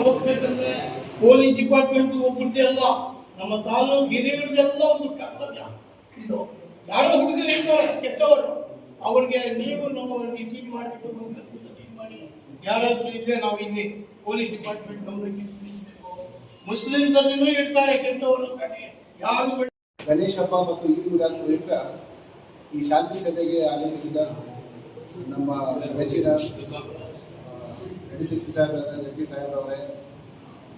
ಹೋಗ್ಬೇಕಂದ್ರೆ police department ಒಬ್ಬರದೇ ಅಲ್ಲ, ನಮ್ಮ ತಾಲೂಕು ಹಿರಿಯರದೆಲ್ಲ ಒಂದು ಕರ್ತವ್ಯ. ಇದು ಯಾರೋ ಹುಡುಗರು ಇರ್ತಾರೆ ಕೆಟ್ಟವರು, ಅವ್ರಿಗೆ ನೀವು ನಾವು ಟೀಮ್ ಮಾಡಿಬಿಟ್ಟು ಟೀಮ್ ಮಾಡಿ ಯಾರಾದ್ರೂ ಇದ್ರೆ ನಾವು ಇಲ್ಲಿ ಪೊಲೀಸ್ ಡಿಪಾರ್ಟ್ಮೆಂಟ್ ಗಮನಕ್ಕೆ ತಿಳಿಸಬೇಕು. ಮುಸ್ಲಿಮ್ಸ್ ಅಲ್ಲಿನೂ ಇರ್ತಾರೆ ಕೆಟ್ಟವರು, ಯಾರು. ಗಣೇಶ ಹಬ್ಬ ಮತ್ತು ಈದ್ ಮಿಲಾದ್ ಪ್ರಯುಕ್ತ ಈ ಶಾಂತಿ ಸಭೆಗೆ ಆಗಮಿಸಿದ ನಮ್ಮ ನೆಚ್ಚಿನ NDCC ಸಾಹೇಬರಾದ ಜಗದೀಶ್ ಸಾಹೇಬ್ರವರೇ,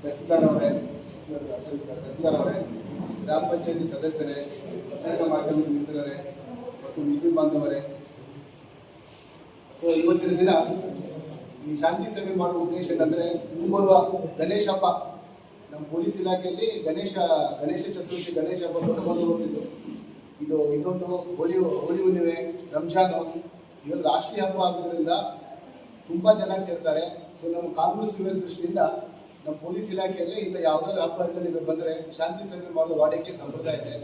ತಹಸೀಲ್ದಾರ್ ಅವರೇ, ಗ್ರಾಮ ಪಂಚಾಯತಿ ಸದಸ್ಯರೇ, ಪತ್ರಿಕಾ ಮಾಧ್ಯಮದ ಮಿತ್ರರೇ ಮತ್ತು ಮುಸ್ಲಿಂ ಬಾಂಧವರೇ, ಇವತ್ತಿನ ದಿನ ಈ ಶಾಂತಿ ಸಭೆ ಮಾಡುವ ಉದ್ದೇಶ ಏನಂದ್ರೆ, ಮುಂಬರುವ ಗಣೇಶ ಹಬ್ಬ ನಮ್ಮ ಪೊಲೀಸ್ ಇಲಾಖೆಯಲ್ಲಿ ಗಣೇಶ ಚತುರ್ಥಿ, ಗಣೇಶ ಹಬ್ಬ ದೊಡ್ಡ ಬಂದೋಬಸ್ತಿದ್ದು. ಇದೊಂದು ಹೋಳಿ ಹುಣ್ಣಿಮೆ, ರಂಜಾನು ಇವೆಲ್ಲ ರಾಷ್ಟ್ರೀಯ ಹಬ್ಬ ಆಗೋದ್ರಿಂದ ತುಂಬಾ ಜನ ಸೇರ್ತಾರೆ. ಸೊ ನಮ್ಮ ಕಾನೂನು ಸುವ್ಯವಸ್ಥೆ ದೃಷ್ಟಿಯಿಂದ ನಮ್ಮ ಪೊಲೀಸ್ ಇಲಾಖೆಯಲ್ಲಿ ಇಂದ ಯಾವುದಾದ್ರು ಹಬ್ಬದಲ್ಲಿ ಬಂದರೆ ಶಾಂತಿ ಸಭೆ ಮಾಡುವ ವಾಡಿಕೆ ಸಂಪ್ರದಾಯ ಇದೆ.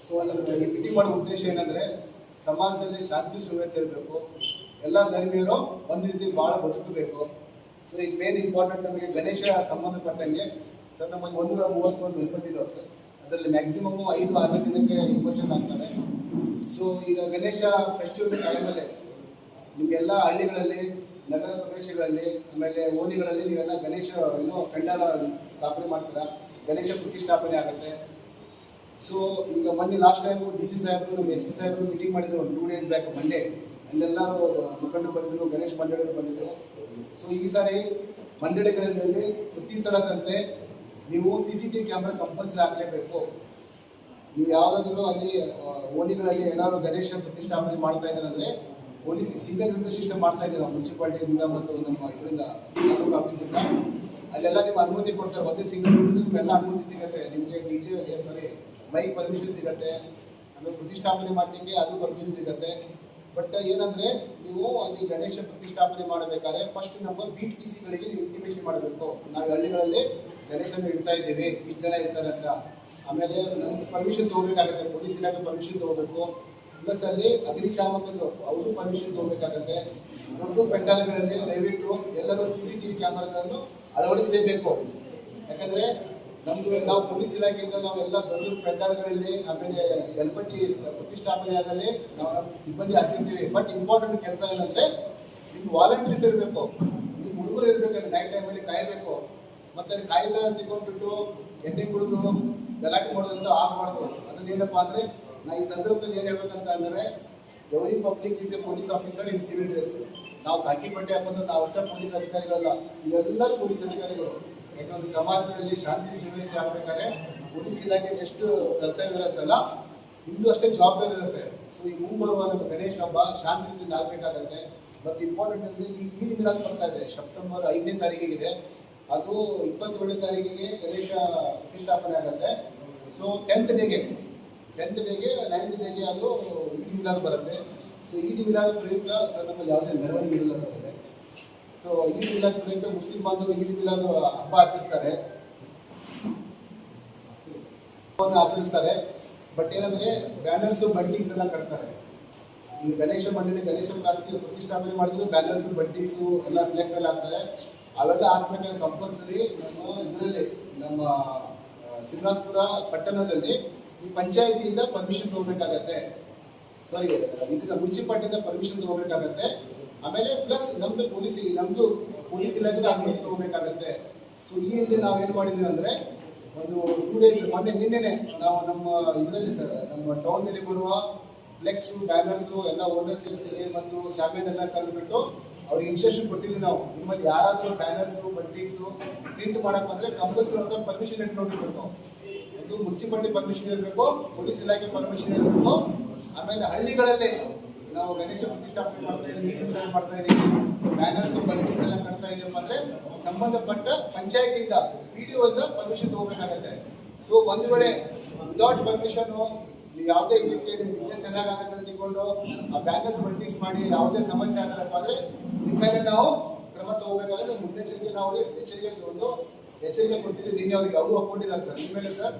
ಸೊ ಈ ಮೀಟಿಂಗ್ ಮಾಡುವ ಉದ್ದೇಶ ಏನಂದ್ರೆ, ಸಮಾಜದಲ್ಲಿ ಶಾಂತಿ ಸುವ್ಯವಸ್ಥೆ ಇರಬೇಕು, ಎಲ್ಲ ಧರ್ಮೀಯರು ಒಂದು ರೀತಿ ಬಹಳ ಬದುಕಬೇಕು. ಸೊ ಈಗ ಮೇನ್ ಇಂಪಾರ್ಟೆಂಟ್ ನಮಗೆ ಗಣೇಶ ಸಂಬಂಧಪಟ್ಟಂಗೆ ಸರ್ ನಮಗೆ 131 ಗಣಪತಿ ಇದಾವೆ ಸರ್. ಅದರಲ್ಲಿ ಮ್ಯಾಕ್ಸಿಮಮ್ 5-6 ದಿನಕ್ಕೆ ಇನ್ವರ್ಷನ್ ಆಗ್ತವೆ. ಸೊ ಈಗ ಗಣೇಶ ಫೆಸ್ಟಿವಲ್ ಟೈಮಲ್ಲಿ ನಿಮಗೆಲ್ಲ ಹಳ್ಳಿಗಳಲ್ಲಿ, ನಗರ ಪ್ರದೇಶಗಳಲ್ಲಿ, ಆಮೇಲೆ ಓಣಿಗಳಲ್ಲಿ ನೀವೆಲ್ಲ ಗಣೇಶ ಪೆಂಡಾಲ ಸ್ಥಾಪನೆ ಮಾಡ್ತೀರಾ, ಗಣೇಶ ಪ್ರತಿಷ್ಠಾಪನೆ ಆಗುತ್ತೆ. ಸೊ ಈಗ ಮೊನ್ನೆ ಲಾಸ್ಟ್ ಟೈಮು DC ಸಾಹೇಬರು, ನಮ್ಮ SP ಸಾಹೇಬರು ಮೀಟಿಂಗ್ ಮಾಡಿದ್ರು ಒಂದು 2 days ಬ್ಯಾಕ್ ಮಂಡೇ. ಅಲ್ಲೆಲ್ಲರೂ ಮುಖಂಡರು ಬಂದಿದ್ರು, ಗಣೇಶ ಮಂಡಳಿಗಳು ಬಂದಿದ್ರು. ಸೊ ಈ ಸಾರಿ ಮಂಡಳಿಗಳಲ್ಲಿ ಪ್ರತಿ ಸಲದಂತೆ ನೀವು CCTV ಕ್ಯಾಮ್ರಾ ಕಂಪಲ್ಸರಿ ಹಾಕಲೇಬೇಕು. ನೀವು ಯಾವುದಾದ್ರೂ ಅಲ್ಲಿ ಓಣಿಗಳಲ್ಲಿ ಏನಾದ್ರು ಗಣೇಶ ಪ್ರತಿಷ್ಠಾಪನೆ ಮಾಡ್ತಾ ಇದ್ದಾರೆ ಅಂದರೆ ಪೊಲೀಸ್ ಸಿಂಗಲ್ ವಿಂಡೋ ಸಿಸ್ಟಮ್ ಮಾಡ್ತಾ ಇದ್ದೀವಿ ನಾವು ಮುನ್ಸಿಪಾಲಿಟಿಯಿಂದ ಮತ್ತು ನಮ್ಮ ಇದರಿಂದ ತಾಲೂಕು ಆಫೀಸಿಂದ. ಅಲ್ಲೆಲ್ಲ ನೀವು ಅನುಮತಿ ಕೊಡ್ತಾರೆ. ಒಂದೇ ಸಿಂಗಲ್ ವಿಂಡೋ ನಿಮ್ಗೆಲ್ಲ ಅನುಮತಿ ಸಿಗುತ್ತೆ. ನಿಮಗೆ ಮೈಕ್ ಪರ್ಮಿಷನ್ ಸಿಗುತ್ತೆ, ಆಮೇಲೆ ಪ್ರತಿಷ್ಠಾಪನೆ ಮಾಡಲಿಕ್ಕೆ ಅದು ಪರ್ಮಿಷನ್ ಸಿಗುತ್ತೆ. ಬಟ್ ಏನಂದ್ರೆ, ನೀವು ಅಲ್ಲಿ ಗಣೇಶ ಪ್ರತಿಷ್ಠಾಪನೆ ಮಾಡಬೇಕಾದ್ರೆ ಫಸ್ಟ್ ನಮ್ಮ ಬೀಟ್ PCಗಳಿಗೆ ಇಂಟಿಮೇಷನ್ ಮಾಡಬೇಕು, ನಾವು ಹಳ್ಳಿಗಳಲ್ಲಿ ಗಣೇಶನ ಇಡ್ತಾ ಇದ್ದೀವಿ, ಇಷ್ಟು ಜನ ಇರ್ತಾರೆ ಅಂತ. ಆಮೇಲೆ ನಮ್ಗೆ ಪರ್ಮಿಷನ್ ತಗೋಬೇಕಾಗುತ್ತೆ, ಪೊಲೀಸ್ ಇಲಾಖೆ ಪರ್ಮಿಷನ್ ತಗೋಬೇಕು. ಪ್ಲಸ್ ಅಲ್ಲಿ ಅಗ್ನಿಶಾಮಕರು ಅವರು ಪರ್ಮಿಷನ್ ತಗೋಬೇಕಾಗತ್ತೆ. ದೊಡ್ಡ ಪೆಂಡಾಲ್ಗಳಲ್ಲಿ ದಯವಿಟ್ಟು ಎಲ್ಲರೂ CCTV ಕ್ಯಾಮರಾಗಳನ್ನು ಅಳವಡಿಸಲೇಬೇಕು. ಯಾಕಂದ್ರೆ ನಾವು ಪೊಲೀಸ್ ಇಲಾಖೆಯಿಂದ ನಾವೆಲ್ಲ ದೊಡ್ಡ ಪೆಂಡಾಲ್ಗಳಲ್ಲಿ, ಆಮೇಲೆ ಗಣಪತಿ ಪ್ರತಿಷ್ಠಾಪನೆ ಆದಲ್ಲಿ ನಾವು ನಮ್ಮ ಸಿಬ್ಬಂದಿ ಹಾಕಿರ್ತೀವಿ. ಬಟ್ ಇಂಪಾರ್ಟೆಂಟ್ ಕೆಲಸ ಏನಂದ್ರೆ, ನಿಮ್ಗೆ ವಾಲಂಟಿಯರ್ಸ್ ಇರಬೇಕು, ನಿಮ್ಮ ಹುಡುಗರು ಇರ್ಬೇಕಂದ್ರೆ ನೈಟ್ ಟೈಮಲ್ಲಿ ಕಾಯಬೇಕು. ಮತ್ತೆ ಕಾಯ್ದ ತಿಳ್ಕೊಂಡ್ಬಿಟ್ಟು ಎಣ್ಣೆ ಕುಡಿದು ಗಲಾಟೆ ಮಾಡೋದಂತ ಆಗಬಾರ್ದು. ಅದನ್ನೇನಪ್ಪ ಅಂದ್ರೆ, ನಾ ಈ ಸಂದರ್ಭದಲ್ಲಿ ಏನ್ ಹೇಳ್ಬೇಕಂತ ಅಂದ್ರೆ, every public is A police officer in civil dress. ನಾವು ಕಾಕಿ ಬಟ್ಟೆ ಹಾಕೋದು ನಾವು ಅಷ್ಟೇ ಪೊಲೀಸ್ ಅಧಿಕಾರಿಗಳಲ್ಲ, ಇವೆಲ್ಲರೂ ಪೊಲೀಸ್ ಅಧಿಕಾರಿಗಳು. ಯಾಕಂದ್ರೆ ಸಮಾಜದಲ್ಲಿ ಶಾಂತಿ ಸುವ್ಯವಸ್ಥೆ ಆಗ್ಬೇಕಾದ್ರೆ ಪೊಲೀಸ್ ಇಲಾಖೆ ಎಷ್ಟು ಕರ್ತವ್ಯ ಇರುತ್ತಲ್ಲ, ಇಂದು ಅಷ್ಟೇ ಜವಾಬ್ದಾರಿ ಇರುತ್ತೆ. ಸೊ ಈ ಮುಂಬರುವ ನಮ್ಮ ಗಣೇಶ ಹಬ್ಬ ಶಾಂತಿಯಿಂದ ಆಗ್ಬೇಕಾಗತ್ತೆ. ಬಟ್ ಇಂಪಾರ್ಟೆಂಟ್ ಅಂದ್ರೆ ಈ ಈದ್ ಮಿಲಾದ್ ಬರ್ತಾ ಇದೆ, ಸೆಪ್ಟೆಂಬರ್ 5ನೇ ತಾರೀಕಿಗೆ. ಅದು 27ನೇ ತಾರೀಕಿಗೆ ಗಣೇಶ ಪ್ರತಿಷ್ಠಾಪನೆ ಆಗುತ್ತೆ. ಸೊ 10th ಡೇಗೆ 9th ಡೇಗೆ ಅದು ಈದ್ ಮಿಲಾದ್ ಬರುತ್ತೆ. ಸೊ ಈದ್ ಮಿಲಾದ್ ಪ್ರಯುಕ್ತ ಸರ್ ನಮ್ಮಲ್ಲಿ ಯಾವುದೇ ಮೆರವಣಿಗೆ ಇರಲ್ಲ ಸರ್. ಸೊ ಈದ್ ಮಿಲಾದ್ ಪ್ರಯುಕ್ತ ಮುಸ್ಲಿಂ ಬಾಂಧವರು ಈದ್ ಮಿಲಾದ್ ಹಬ್ಬ ಆಚರಿಸ್ತಾರೆ. ಬಟ್ ಏನಂದ್ರೆ, ಬ್ಯಾನರ್ಸ್ ಬಂಟಿಂಗ್ಸ್ ಎಲ್ಲ ಕಟ್ತಾರೆ. ಈ ಗಣೇಶ ಮಂಡಳಿ ಗಣೇಶ ಪ್ರತಿಷ್ಠಾಪನೆ ಮಾಡಿದ್ರು ಬ್ಯಾನರ್ಸ್ ಬಂಟಿಂಗ್ಸು ಎಲ್ಲ ಫ್ಲೆಕ್ಸ್ ಎಲ್ಲ ಹಾಕ್ತಾರೆ. ಅವೆಲ್ಲ ಹಾಕ್ಬೇಕಾದ್ರೆ ಕಂಪಲ್ಸರಿ ನಮ್ಮ ಶ್ರೀನಿವಾಸಪುರ ಪಟ್ಟಣದಲ್ಲಿ ಈ ಪಂಚಾಯತಿಯಿಂದ ಪರ್ಮಿಷನ್ ತಗೋಬೇಕಾಗತ್ತೆ. ಸಾರಿ, ಇದನ್ನ ಮುನ್ಸಿಪಾಲಿಟಿಯಿಂದ ಪರ್ಮಿಷನ್ ತಗೋಬೇಕಾಗತ್ತೆ. ಆಮೇಲೆ ಪ್ಲಸ್ ನಮ್ದು ಪೊಲೀಸ್ ಇಲಾಖೆಗೆ ಅನುಮತಿ ತಗೋಬೇಕಾಗತ್ತೆ. ಸೊ ಈ ಹಿಂದೆ ನಾವೇನ್ ಮಾಡಿದ್ವಿ ಅಂದ್ರೆ, ಒಂದು 2 days ನಿನ್ನೆನೆ ನಾವು ನಮ್ಮ ಇದರಲ್ಲಿ ಸರ್, ನಮ್ಮ ಟೌನ್ ನಲ್ಲಿ ಬರುವ ಫ್ಲೆಕ್ಸ್, ಬ್ಯಾನರ್ಸ್ ಎಲ್ಲ ಓನರ್ಸ್ ಮತ್ತು ಶಾಮಿಯಾನ ಎಲ್ಲ ಕಂಡುಬಿಟ್ಟು ಅವ್ರಿಗೆ ಇನ್ಸ್ಟ್ರಕ್ಷನ್ ಕೊಟ್ಟಿದ್ವಿ ನಾವು. ನಿಮ್ಮಲ್ಲಿ ಯಾರಾದ್ರೂ ಬ್ಯಾನರ್ಸ್ ಬಂಟಿಂಗ್ಸ್ ಪ್ರಿಂಟ್ ಮಾಡಕ್ ಬಂದ್ರೆ ಕಂಪಲ್ಸರಿ ಅಂತ ಪರ್ಮಿಷನ್ ಇಟ್ಕೊಂಡಿರ್ಬೇಕು. ಇದು ಮುನ್ಸಿಪಾಲಿಟಿ ಪರ್ಮಿಷನ್ ಇರಬೇಕು, ಪೊಲೀಸ್ ಇಲಾಖೆ ಪರ್ಮಿಷನ್ ಇರಬೇಕು. ಆಮೇಲೆ ಹಳ್ಳಿಗಳಲ್ಲಿ ನಾವು ಗಣೇಶ ಪ್ರತಿಷ್ಠಾಪನೆ ಮಾಡ್ತಾ ಇದೀವಿ, ಬ್ಯಾನರ್ಸ್ ಬಂಟಿಂಗ್ಸ್ ಎಲ್ಲ ಕಟ್ತಾ ಇದೀವಿ ಅಂದ್ರೆ ಸಂಬಂಧಪಟ್ಟ ಪಂಚಾಯತಿಯಿಂದ PDO ಇಂದ ಪರ್ಮಿಷನ್ ತಗೋಬೇಕಾಗತ್ತೆ. ಸೊ ಒಂದು ವೇಳೆ ವಿದೌಟ್ ಪರ್ಮಿಷನ್ ಯಾವುದೇ ರೀತಿಯ ಬಿಸ್ನೆಸ್ ಚೆನ್ನಾಗಾಗತ್ತೆ ಅಂತ ತಿಳ್ಕೊಂಡು ಆ ಬ್ಯಾನರ್ಸ್ ಬಂಟಿಂಗ್ಸ್ ಮಾಡಿ ಯಾವುದೇ ಸಮಸ್ಯೆ ಆಗಲ್ಲಪ್ಪ ಅಂದ್ರೆ ನಿಮ್ಮ ಮೇಲೆ ನಾವು ಕ್ರಮ ತಗೋಬೇಕಾದ್ರೆ ಮುನ್ನೆಚ್ಚರಿಕೆ ನಾವು ಎಚ್ಚರಿಕೆ ಕೊಟ್ಟಿದ್ದೀವಿ. ನಿನ್ನೆ ಅವ್ರಿಗೆ ಅವರು ಒಪ್ಕೊಂಡಿದ್ದಾರೆ ಸರ್. ಇನ್ಮೇಲೆ ಸರ್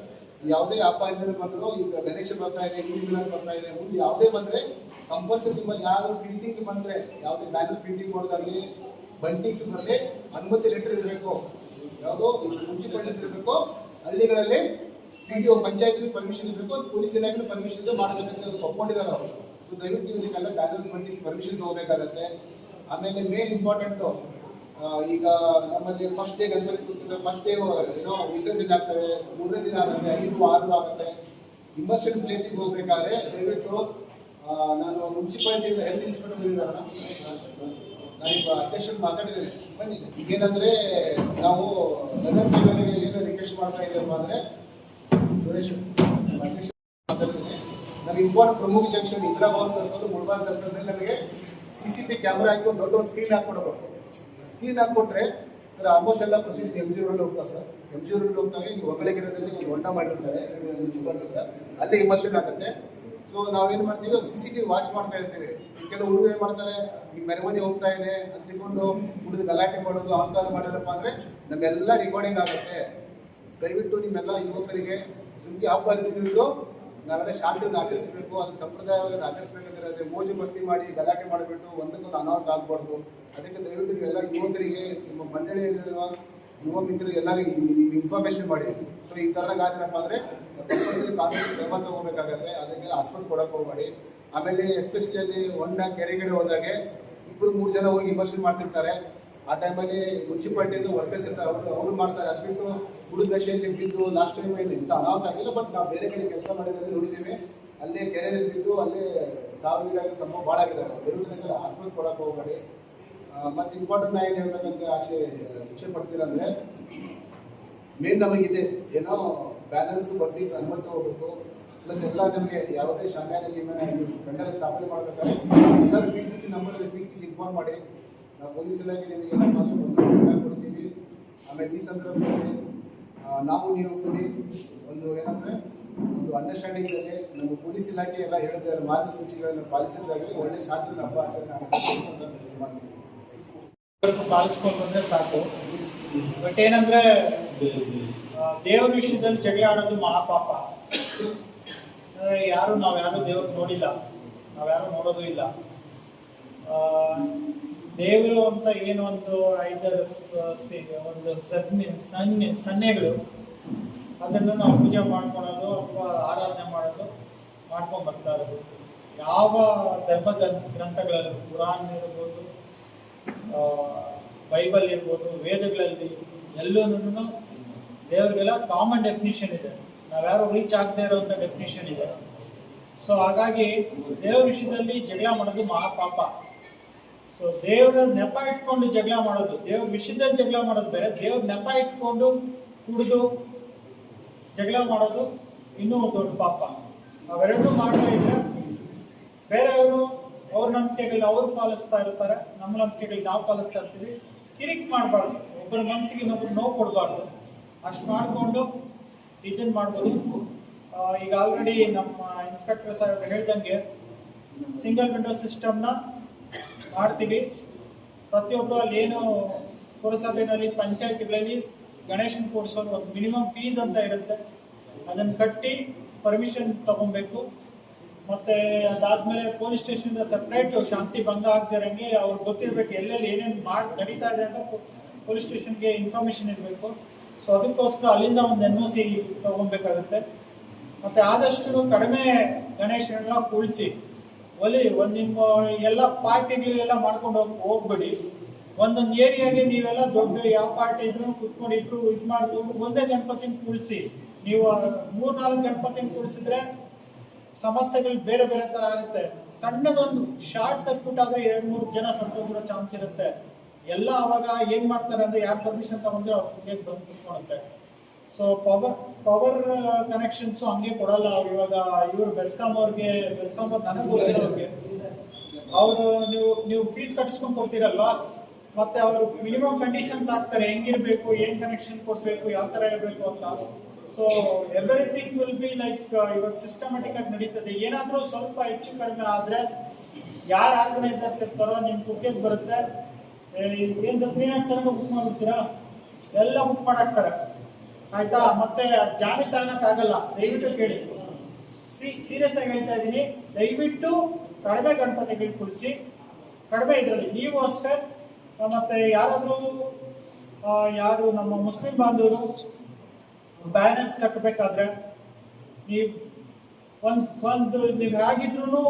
ಯಾವುದೇ ಅಪಾಯಿಂಟ್ಮೆಂಟ್ ಬಂದ್ರು, ಈಗ ಗಣೇಶ ಬರ್ತಾ ಇದೆ, ಈದ್ ಮಿಲಾದ್ ಬರ್ತಾ ಇದೆ, ಮುಂದೆ ಯಾವುದೇ ಬಂದ್ರೆ ಕಂಪಲ್ಸರಿ ನಿಮ್ಮಲ್ಲಿ ಯಾರು ಪ್ರಿಂಟಿಂಗ್ ಬಂದ್ರೆ, ಯಾವುದೇ ಬ್ಯಾನರ್ ಪ್ರಿಂಟಿಂಗ್ ಮಾಡೋದಾಗ್ಲಿ, ಬಂಟಿಂಗ್ಸ್ ಬರಲಿ, ಅನುಮತಿ ಲೆಟರ್ ಇರಬೇಕು. ಅದು ಮುನ್ಸಿಪಾಲಿಟಿ ಇರಬೇಕು, ಹಳ್ಳಿಗಳಲ್ಲಿ PDO ಪಂಚಾಯತ್ ಪರ್ಮಿಷನ್ ಇರಬೇಕು, ಪೊಲೀಸ್ ಇಲಾಖೆ ಪರ್ಮಿಷನ್ ಮಾಡಬೇಕಂತ ಅದು ಒಪ್ಕೊಂಡಿದ್ದಾರೆ ಅವರು. ಸೊ ದಯವಿಟ್ಟು ಇದಕ್ಕೆಲ್ಲ ಕಾನೂನು ಪರ್ಮಿಷನ್ ತಗೋಬೇಕಾಗತ್ತೆ. ಆಮೇಲೆ ಮೇನ್ ಇಂಪಾರ್ಟೆಂಟು, ಈಗ ನಮ್ಮಲ್ಲಿ first day Ganapati first day ಏನೋ ವಿಸರ್ಜನೆ ಆಗ್ತವೆ, 3ನೇ ದಿನ ಆಗುತ್ತೆ, 5, 6 ಆಗುತ್ತೆ. ಇಮರ್ಷನ್ ಪ್ಲೇಸಿಗೆ ಹೋಗ್ಬೇಕಾದ್ರೆ ದಯವಿಟ್ಟು ನಾನು ಮುನ್ಸಿಪಾಲಿಟಿ ಹೆಲ್ತ್ ಇನ್ಸ್ಪೆಕ್ಟರ್ ಇದ್ದಾರಲ್ಲ, ನಾನೀಗ ಅಧ್ಯಕ್ಷರು ಮಾತಾಡಿದ್ದೇನೆ. ಬನ್ನಿ, ಈಗೇನಂದ್ರೆ ನಾವು ನಗರಸಭೆಗೆ ಏನು ರಿಕ್ವೆಸ್ಟ್ ಮಾಡ್ತಾ ಇದ್ದೇವೆ ಅಂದರೆ ಸುರೇಶ್ ಅಧ್ಯಕ್ಷ ಮಾತಾಡಿದ್ದೇನೆ. ನಮಗೆ ಇಂಪಾರ್ಟೆಂಟ್ ಪ್ರಮುಖ ಜಂಕ್ಷನ್ ಇಂದಿರಾಭವನ ಸರ್ಕಲ್, ಮುಳಬಾಲ್ ಸರ್ಕಲ್ನಲ್ಲಿ ನಮಗೆ CCTV ಕ್ಯಾಮ್ರಾ ಹಾಕಿ ಒಂದು ದೊಡ್ಡ ಸ್ಕ್ರೀನ್ ಹಾಕ್ಕೊಡ್ಬೇಕು. ಸ್ಕ್ರೀನ್ ಹಾಕ್ಕೊಟ್ರೆ ಸರ್ ಆಲ್ಮೋಸ್ಟ್ ಎಲ್ಲ ಪ್ರೊಸೀಜರ್ MG ರೋಡಲ್ಲಿ ಹೋಗ್ತಾರೆ ಸರ್. MG ರೋಡಲ್ಲಿ ಹೋಗ್ತಾರೆ, ಈಗ ಒಕ್ಕಲಿಗರದಲ್ಲಿ ಒಂದು ಹೊಂಡ ಮಾಡಿರ್ತಾರೆ ಸರ್, ಅಲ್ಲೇ ಇಮರ್ಷನ್ ಆಗುತ್ತೆ. ಸೊ ನಾವೇನು ಮಾಡ್ತೀವಿ, CCTV ವಾಚ್ ಮಾಡ್ತಾ ಇರ್ತೀವಿ. ಕೆಲವು ಹುಡುಗರು ಏನು ಮಾಡ್ತಾರೆ, ಈಗ ಮೆರವಣಿಗೆ ಹೋಗ್ತಾ ಇದೆ ಅಂತ ತಿಳ್ಕೊಂಡು ಹುಡುಗ ಗಲಾಟೆ ಮಾಡೋದು ಅಂಥದ್ದು ಮಾಡಿದ್ರಪ್ಪ ಅಂದರೆ ನಮ್ಮೆಲ್ಲ ರೆಕಾರ್ಡಿಂಗ್ ಆಗುತ್ತೆ. ದಯವಿಟ್ಟು ನಿಮ್ಮೆಲ್ಲ ಯುವಕರಿಗೆ ಸುದ್ದಿ ಹಬ್ಬ ನಾವೆಲ್ಲ ಶಾಂತಿಯಿಂದ ಆಚರಿಸಬೇಕು, ಅದು ಸಂಪ್ರದಾಯವಾಗಿ ಆಚರಿಸಬೇಕಂದ್ರೆ ಅದೇ ಮೋಜು ಮಸ್ತಿ ಮಾಡಿ ಗಲಾಟೆ ಮಾಡಿಬಿಟ್ಟು ಒಂದಕ್ಕೊಂದು ಅನಾಹುತ ಆಗಬಾರ್ದು. ಅದಕ್ಕೆ ದಯವಿಟ್ಟು ನೀವೆಲ್ಲ ಯುವಕರಿಗೆ, ನಿಮ್ಮ ಮಂಡಳಿಯಲ್ಲಿರುವ ಯುವ ಮಿತ್ರರಿಗೆ ಎಲ್ಲರಿಗೂ ಇನ್ಫಾರ್ಮೇಶನ್ ಮಾಡಿ. ಸೊ ಈ ಥರನಾಗ ಆದ್ರಪ್ಪ ಅಂದರೆ ಕಾನೂನು ಕ್ರಮ ತಗೋಬೇಕಾಗತ್ತೆ. ಅದಕ್ಕೆಲ್ಲ ಆಸ್ಪತ್ರೆ ಕೊಡೋಕೆ ಹೋಗಬೇಡಿ. ಆಮೇಲೆ ಎಸ್ಪೆಷಲಿ ಅಲ್ಲಿ ಹೊಂಡ ಕೆರೆಗಡೆ ಹೋದಾಗೆ 2-3 ಜನ ಹೋಗಿ ಇಮರ್ಷನ್ ಮಾಡ್ತಿರ್ತಾರೆ. ಆ ಟೈಮಲ್ಲಿ ಮುನ್ಸಿಪಾಲ್ಟಿಯಿಂದ ವರ್ಕರ್ಸ್ ಇರ್ತಾರೆ, ಅವರು ಮಾಡ್ತಾರೆ. ಅದು ಬಿಟ್ಟು ಹುಡುಗ ದಶೆಯಲ್ಲಿ ಬಿದ್ದು ಲಾಸ್ಟ್ ಟೈಮ್ ಏನು ಇಂಥ ಅನಾಹುತ ಆಗಿಲ್ಲ, ಬಟ್ ನಾವು ಬೇರೆ ಕಡೆ ಕೆಲಸ ಮಾಡಿದ್ರೆ ನೋಡಿದ್ದೀವಿ, ಅಲ್ಲೇ ಕೆರೆಯಲ್ಲಿ ಬಿದ್ದು ಅಲ್ಲೇ ಸಾವಿರಾಗಿ ಸಂಭವ ಭಾಳ ಆಗಿದ್ದಾರೆ. ದಯವಿಟ್ಟು ಆಸ್ಪತ್ರೆ ಕೊಡೋಕೆ ಹೋಗಬೇಡಿ. ಮತ್ತು ಇಂಪಾರ್ಟೆಂಟ್ ಏನು ಹೇಳ್ಬೇಕಂತ ಇಚ್ಛೆ ಪಡ್ತೀರಂದರೆ, ಮೇನ್ ನಮಗಿದೆ ಏನೋ ಬ್ಯಾನರ್ಸು ಬರ್ತೀಸ್ ಅನುಮತಿ ಹೋಗ್ಬೇಕು. ಪ್ಲಸ್ ಎಲ್ಲ ನಮಗೆ ಯಾವುದೇ ಶಾಖೆಯಲ್ಲಿ ಕಂಡರ ಸ್ಥಾಪನೆ ಮಾಡಬೇಕಾದ್ರೆ ಎಲ್ಲರೂ PTC ನಂಬರ್ PTC ಇನ್ಫಾರ್ಮ್ ಮಾಡಿ. ನಾವು ಪೊಲೀಸ್ ಇಲಾಖೆ ನಿಮಗೆ ಏನಪ್ಪ ಅಂದರೆ ಒಂದು ಚೆನ್ನಾಗಿ ಕೊಡ್ತೀವಿ. ಆಮೇಲೆ ಈ ಸಂದರ್ಭದಲ್ಲಿ ನಾವು ನೀವು ಕೂಡಿ ಒಂದು ಏನಂದರೆ ಒಂದು ಅಂಡರ್ಸ್ಟ್ಯಾಂಡಿಂಗಲ್ಲಿ ನಮ್ಮ ಪೊಲೀಸ್ ಇಲಾಖೆ ಎಲ್ಲ ಹೇಳಿದ ಮಾರ್ಗಸೂಚಿಗಳನ್ನು ಪಾಲಿಸಿದಾಗಲಿ ಒಳ್ಳೆ ಶಾಂತಿ ಹಬ್ಬ ಆಚರಣೆ ಆಗುತ್ತೆ. ಪಾಲಿಸ್ಕೊಂಡು ಬಂದ್ರೆ ಸಾಕು. ಬಟ್ ಏನಂದ್ರೆ ದೇವ್ರ ವಿಷಯದಲ್ಲಿ ಜಗಳ ಆಡೋದು ಮಹಾಪಾಪ. ನಾವ್ಯಾರು ದೇವ್ರು ನೋಡಿಲ್ಲ, ನಾವ್ಯಾರು ನೋಡೋದು ಇಲ್ಲ. ದೇವರು ಅಂತ ಏನು ಒಂದು 5 ಸನ್ನೆಗಳು, ಅದನ್ನು ನಾವು ಪೂಜೆ ಮಾಡ್ಕೊಳೋದು ಅಥವಾ ಆರಾಧನೆ ಮಾಡೋದು ಮಾಡ್ಕೊಂಡು ಬರ್ತಾ ಇರೋದು. ಯಾವ ಧರ್ಮ ಗ್ರಂಥಗಳಲ್ಲಿ, ಕುರಾನ್ ಇರ್ಬೋದು, ಬೈಬಲ್ ಇರ್ಬೋದು, ವೇದಗಳಲ್ಲಿ ಎಲ್ಲೂ ದೇವರಿಗೆಲ್ಲ ಕಾಮನ್ ಡೆಫಿನಿಷನ್ ಇದೆ. ನಾವ್ಯಾರು ರೀಚ್ ಆಗದೆ ಇರೋಂಥ ಡೆಫಿನಿಷನ್ ಇದೆ. ಸೊ ಹಾಗಾಗಿ ದೇವ್ರ ವಿಷಯದಲ್ಲಿ ಜಗಳ ಮಾಡೋದು ಮಹಾಪಾಪ. ಸೊ ದೇವ್ರ ನೆಪ ಇಟ್ಕೊಂಡು ಜಗಳ ಮಾಡೋದು, ದೇವ್ರ ವಿಷಯದಲ್ಲಿ ಜಗಳ ಮಾಡೋದು ಬೇರೆ, ದೇವ್ರ ನೆಪ ಇಟ್ಕೊಂಡು ಕುಡಿದು ಜಗಳ ಮಾಡೋದು ಇನ್ನೂ ದೊಡ್ಡ ಪಾಪ. ಅವೆರಡೂ ಮಾಡ್ತಾ ಇದ್ರೆ ಬೇರೆಯವರು ಅವ್ರ ನಂಬಿಕೆಗಳು ಅವ್ರು ಪಾಲಿಸ್ತಾ ಇರ್ತಾರೆ, ನಮ್ಮ ನಂಬಿಕೆಗಳು ನಾವು ಪಾಲಿಸ್ತಾ ಇರ್ತೀವಿ. ಕಿರಿಕ್ ಮಾಡಬಾರ್ದು, ಒಬ್ಬರ ಮನಸ್ಸಿಗೆ ಇನ್ನೊಬ್ರು ನೋವು ಕೊಡಬಾರ್ದು. ಅಷ್ಟು ಮಾಡಿಕೊಂಡು ಇದನ್ನು ಮಾಡ್ಬೋದು. ಈಗ ಆಲ್ರೆಡಿ ನಮ್ಮ ಇನ್ಸ್ಪೆಕ್ಟರ್ ಸಾಹೇಬ್ ಹೇಳ್ದಂಗೆ ಸಿಂಗಲ್ ವಿಂಡೋ ಸಿಸ್ಟಮ್ನ ಮಾಡ್ತೀವಿ. ಪ್ರತಿಯೊಬ್ಬರು ಅಲ್ಲಿ ಏನು ಪುರಸಭೆಯಲ್ಲಿ ಪಂಚಾಯತಿಗಳಲ್ಲಿ ಗಣೇಶನ ಕೂಡಿಸೋದು ಒಂದು ಮಿನಿಮಮ್ ಫೀಸ್ ಅಂತ ಇರುತ್ತೆ, ಅದನ್ನು ಕಟ್ಟಿ ಪರ್ಮಿಷನ್ ತಗೊಬೇಕು. ಮತ್ತೆ ಅದಾದ್ಮೇಲೆ ಪೊಲೀಸ್ ಸ್ಟೇಷನ್ ಸಪ್ರೇಟ್ ಶಾಂತಿ ಭಂಗ ಆಗದಿರಂಗೆ ಅವ್ರಿಗೆ ಗೊತ್ತಿರಬೇಕು ಎಲ್ಲೆಲ್ಲಿ ಏನೇನು ನಡೀತಾ ಇದೆ ಅಂತ ಪೊಲೀಸ್ ಸ್ಟೇಷನ್ಗೆ ಇನ್ಫಾರ್ಮೇಶನ್ ಇರಬೇಕು. ಸೊ ಅದಕ್ಕೋಸ್ಕರ ಅಲ್ಲಿಂದ ಒಂದು NOC ತಗೊಬೇಕಾಗುತ್ತೆ. ಮತ್ತೆ ಆದಷ್ಟು ಕಡಿಮೆ ಗಣೇಶನೆಲ್ಲ ಕೂಡಿಸಿ ನಿಮ್ಮ ಎಲ್ಲ ಪಾರ್ಟಿಗಳು ಎಲ್ಲ ಮಾಡ್ಕೊಂಡು ಹೋಗ್ಬೇಡಿ. ಒಂದೊಂದು ಏರಿಯಾಗೆ ನೀವೆಲ್ಲ ದೊಡ್ಡ ಯಾವ ಪಾರ್ಟಿ ಇದ್ರು ಕುತ್ಕೊಂಡು ಇಬ್ರು ಇದು ಮಾಡ್ಕೊಂಡು ಒಂದೇ ಗಣಪತಿನ ಕೂಡಿಸಿ. ನೀವು 3-4 ಗಣಪತಿನ ಕೂಡಿಸಿದ್ರೆ ಸಮಸ್ಯೆಗಳು ಬೇರೆ ಬೇರೆ ತರ ಆಗುತ್ತೆ. ಸಣ್ಣದೊಂದು ಶಾರ್ಟ್ ಸರ್ಕ್ಯೂಟ್ ಆದ್ರೆ 2-3 ಜನ ಸತ್ತೋಗ್ಬಿಡೋ ಚಾನ್ಸ್ ಇರುತ್ತೆ. ಎಲ್ಲ ಅವಾಗ ಏನ್ ಮಾಡ್ತಾರೆ ಅಂದ್ರೆ ಯಾರು ಪರ್ಮಿಷನ್ ತಗೊಂಡ್ರೆ ಅವ್ರಿಗೆ ಬಂದು ಕುತ್ಕೊಳುತ್ತೆ. ಸೊ ಪವರ್ ಕನೆಕ್ಷನ್ಸ್ ಹಂಗೆ ಕೊಡಲ್ಲ ಅವ್ರು. ಇವಾಗ ಇವರು ಬೆಸ್ಕಾಂ ಅವ್ರಿಗೆ ನನಗೆ ಅವರು ನೀವು ಫೀಸ್ ಕಟ್ಟಿಸ್ಕೊಂಡು ಕೊಡ್ತೀರಲ್ವಾ, ಮತ್ತೆ ಅವರು ಮಿನಿಮಮ್ ಕಂಡೀಷನ್ಸ್ ಹಾಕ್ತಾರೆ, ಹೆಂಗಿರ್ಬೇಕು, ಏನ್ ಕನೆಕ್ಷನ್ ಕೊಡ್ಬೇಕು, ಯಾವ ತರ ಇರಬೇಕು ಅಂತ. So everything will be like ಇವಾಗ ಸಿಸ್ಟಮ್ಯಾಟಿಕ್ ಆಗಿ ನಡೀತದೆ. ಏನಾದ್ರೂ ಸ್ವಲ್ಪ ಹೆಚ್ಚು ಕಡಿಮೆ ಆದ್ರೆ ಯಾರು ಆರ್ಗನೈಸರ್ಸ್ ಇರ್ತಾರೋ ನಿಮ್ ಕುಕ್ಕೆಗೆ ಬರುತ್ತೆ. ಏನ್ ಸರ್ 3 nights ಬುಕ್ ಮಾಡ್ಬಿಡ್ತೀರಾ, ಎಲ್ಲ ಬುಕ್ ಮಾಡಾಕ್ತಾರೆ ಆಯ್ತಾ. ಮತ್ತೆ ಜಾಮೀನು ತಗೊಳಕ್ಕಾಗಲ್ಲ. ದಯವಿಟ್ಟು ಕೇಳಿ, ಸೀರಿಯಸ್ ಆಗಿ ಹೇಳ್ತಾ ಇದ್ದೀನಿ, ದಯವಿಟ್ಟು ಕಡಿಮೆ ಗಣಪತಿಗಳು ಕುಳಿಸಿ, ಕಡಿಮೆ ಇದರಲ್ಲಿ ನೀವು ಅಷ್ಟೇ. ಮತ್ತೆ ಯಾರಾದ್ರೂ ಯಾರು ನಮ್ಮ ಮುಸ್ಲಿಂ ಬಾಂಧವರು ಬ್ಯಾಲೆನ್ಸ್ ಕಟ್ಟಬೇಕಾದ್ರೆ ನೀವು ನೀವು ಹೇಗಿದ್ರು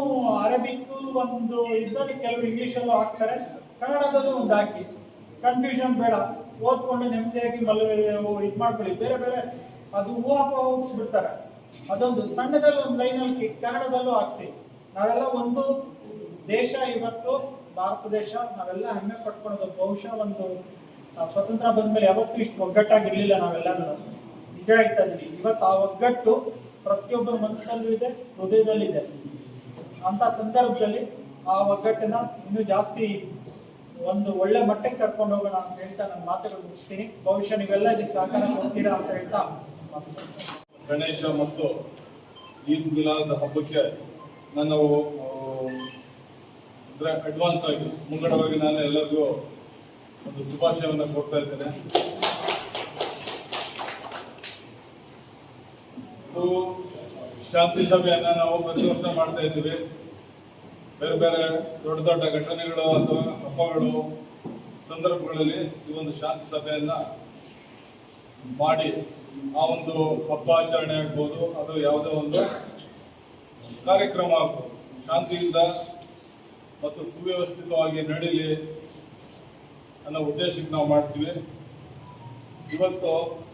ಅರಬಿಕ್ ಒಂದು ಇದ್ರಲ್ಲಿ ಕೆಲವು ಇಂಗ್ಲೀಷಲ್ಲೂ ಹಾಕ್ತಾರೆ, ಕನ್ನಡದಲ್ಲೂ ಒಂದು ಹಾಕಿ, ಕನ್ಫ್ಯೂಷನ್ ಬೇಡ, ಓದ್ಕೊಂಡು ನೆಮ್ಮದಿಯಾಗಿ ಇದು ಮಾಡ್ಕೊಳ್ಳಿ. ಬೇರೆ ಬೇರೆ ಅದು ಊಹಾಪೋಹಿಸ್ಬಿಡ್ತಾರೆ. ಅದೊಂದು ಸಣ್ಣದಲ್ಲಿ ಒಂದು ಲೈನಲ್ಲಿ ಕನ್ನಡದಲ್ಲೂ ಹಾಕ್ಸಿ. ನಾವೆಲ್ಲ ಒಂದು ದೇಶ, ಇವತ್ತು ಭಾರತ ದೇಶ, ನಾವೆಲ್ಲ ಹೆಮ್ಮೆ ಪಟ್ಕೊಳ್ಳೋದು. ಬಹುಶಃ ಒಂದು ಸ್ವತಂತ್ರ ಬಂದ್ಮೇಲೆ ಯಾವತ್ತೂ ಇಷ್ಟು ಒಗ್ಗಟ್ಟಾಗಿರ್ಲಿಲ್ಲ ನಾವೆಲ್ಲರೂ. ನಿಜ ಹೇಳ್ತಾ ಇದೀನಿ. ಇವತ್ತು ಆ ಒಗ್ಗಟ್ಟು ಪ್ರತಿಯೊಬ್ಬರ ಮನಸ್ಸಲ್ಲೂ ಇದೆ, ಹೃದಯದಲ್ಲಿದೆ. ಅಂತ ಸಂದರ್ಭದಲ್ಲಿ ಆ ಒಗ್ಗಟ್ಟನ್ನ ಇನ್ನೂ ಜಾಸ್ತಿ ಒಂದು ಒಳ್ಳೆ ಮಟ್ಟಕ್ಕೆ ಕರ್ಕೊಂಡು ಹೋಗೋಣ ಅಂತ ಹೇಳ್ತಾ ನನ್ನ ಮಾತುಗಳು ಮುಗಿಸ್ತೀನಿ. ಬಹುಶಃ ನೀವೆಲ್ಲ ಇದಕ್ಕೆ ಸಹಕಾರ ಕೊಡ್ತೀರಾ ಅಂತ ಹೇಳ್ತಾ ಗಣೇಶ ಮತ್ತು ಈದ್ ಮಿಲಾದ್ ಹಬ್ಬಕ್ಕೆ ನಾನು ಅಂದ್ರೆ ಅಡ್ವಾನ್ಸ್ ಆಗಿ ಮುಂಗಡವಾಗಿ ನಾನು ಎಲ್ಲರಿಗೂ ಒಂದು ಶುಭಾಶಯವನ್ನು ಕೊಡ್ತಾ ಇದ್ದೇನೆ. ಇದು ಶಾಂತಿ ಸಭೆಯನ್ನ ನಾವು ಪ್ರತಿ ವರ್ಷ ಮಾಡ್ತಾ ಇದ್ದೀವಿ. ಬೇರೆ ಬೇರೆ ದೊಡ್ಡ ದೊಡ್ಡ ಘಟನೆಗಳು ಅಥವಾ ಹಬ್ಬಗಳು ಸಂದರ್ಭಗಳಲ್ಲಿ ಈ ಒಂದು ಶಾಂತಿ ಸಭೆಯನ್ನ ಮಾಡಿ ಆ ಒಂದು ಹಬ್ಬ ಆಚರಣೆ ಆಗ್ಬೋದು, ಅದು ಯಾವುದೋ ಒಂದು ಕಾರ್ಯಕ್ರಮ ಆಗ್ಬೋದು, ಶಾಂತಿಯಿಂದ ಮತ್ತು ಸುವ್ಯವಸ್ಥಿತವಾಗಿ ನಡೀಲಿ ಅನ್ನೋ ಉದ್ದೇಶಕ್ಕೆ ನಾವು ಮಾಡ್ತೀವಿ. ಇವತ್ತು